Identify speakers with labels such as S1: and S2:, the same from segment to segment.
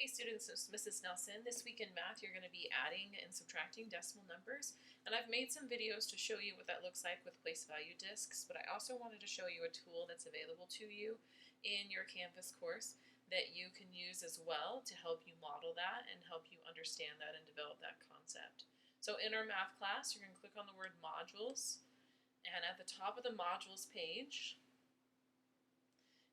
S1: Hey students, it's Mrs. Nelson. This week in math you're going to be adding and subtracting decimal numbers, and I've made some videos to show you what that looks like with place value discs, but I also wanted to show you a tool that's available to you in your Canvas course that you can use as well to help you model that and help you understand that and develop that concept. So in our math class you're going to click on the word modules, and at the top of the modules page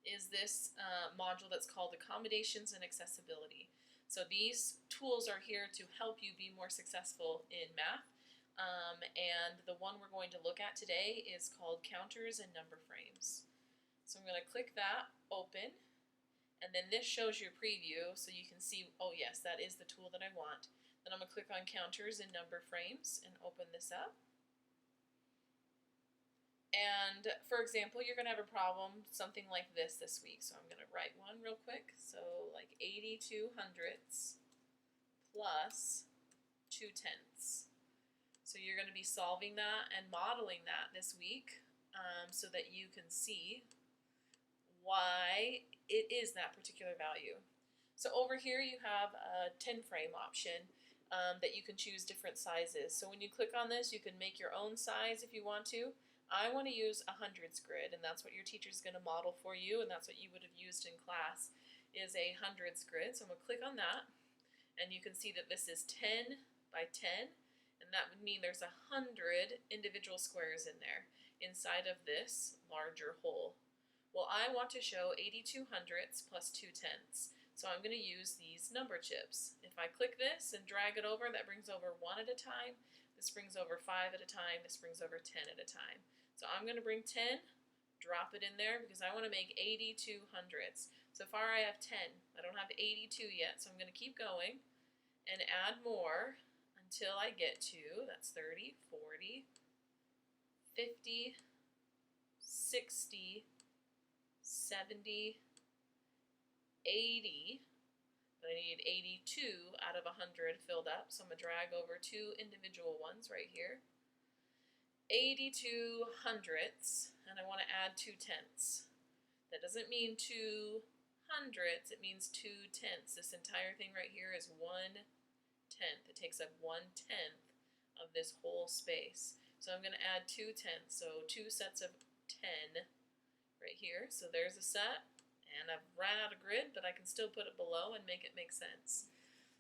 S1: is this module that's called Accommodations and Accessibility. So these tools are here to help you be more successful in math, and the one we're going to look at today is called Counters and Number Frames. So I'm going to click that, open, and then this shows you a preview so you can see, oh yes, that is the tool that I want. Then I'm going to click on Counters and Number Frames and open this up. And for example, you're going to have a problem, something like this week. So I'm going to write one real quick. So like 82 hundredths plus 2 tenths. So you're going to be solving that and modeling that this week so that you can see why it is that particular value. So over here you have a 10 frame option that you can choose different sizes. So when you click on this, you can make your own size if you want to. I want to use a hundreds grid, and that's what your teacher's going to model for you, and that's what you would have used in class, is a hundreds grid. So I'm going to click on that, and you can see that this is 10 by 10, and that would mean there's 100 individual squares in there inside of this larger whole. Well, I want to show 82 hundredths plus 2 tenths, so I'm going to use these number chips. If I click this and drag it over, that brings over 1 at a time. This brings over 5 at a time. This brings over 10 at a time. So I'm going to bring 10, drop it in there because I want to make 82 hundredths. So far I have 10. I don't have 82 yet, so I'm going to keep going and add more until I get to, that's 30, 40, 50, 60, 70, 80, but I need 82 out of 100 filled up, so I'm going to drag over 2 individual ones right here. 82 hundredths, and I want to add 2 tenths. That doesn't mean 2 hundredths, it means 2 tenths. This entire thing right here is 1 tenth. It takes up 1 tenth of this whole space. So I'm going to add 2 tenths, so 2 sets of 10 right here. So there's a set, and I've ran out of grid, but I can still put it below and make it make sense.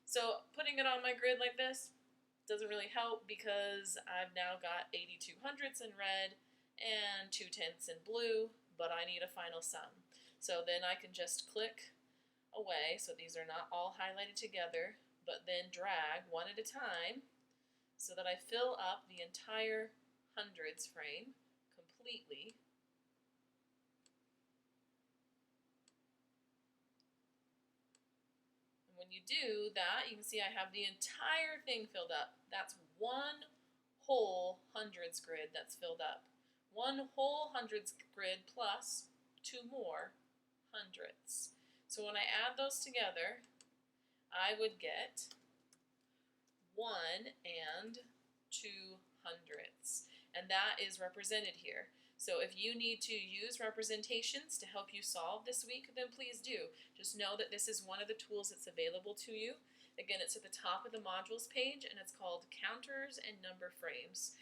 S1: So putting it on my grid like this doesn't really help because I've now got 82 hundredths in red and 2 tenths in blue, but I need a final sum. So then I can just click away, so these are not all highlighted together, but then drag one at a time so that I fill up the entire hundreds frame completely. When you do that, you can see I have the entire thing filled up. That's one whole hundreds grid that's filled up. One whole hundreds grid plus 2 more hundredths. So when I add those together, I would get 1 and 2 hundredths. And that is represented here. So if you need to use representations to help you solve this week, then please do. Just know that this is one of the tools that's available to you. Again, it's at the top of the modules page, and it's called Counters and Number Frames.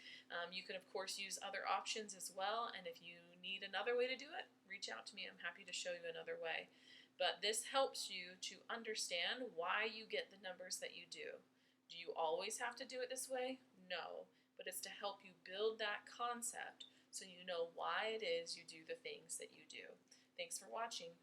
S1: You can, of course, use other options as well, and if you need another way to do it, reach out to me. I'm happy to show you another way. But this helps you to understand why you get the numbers that you do. Do you always have to do it this way? No, but it's to help you build that concept so you know why it is you do the things that you do. Thanks for watching.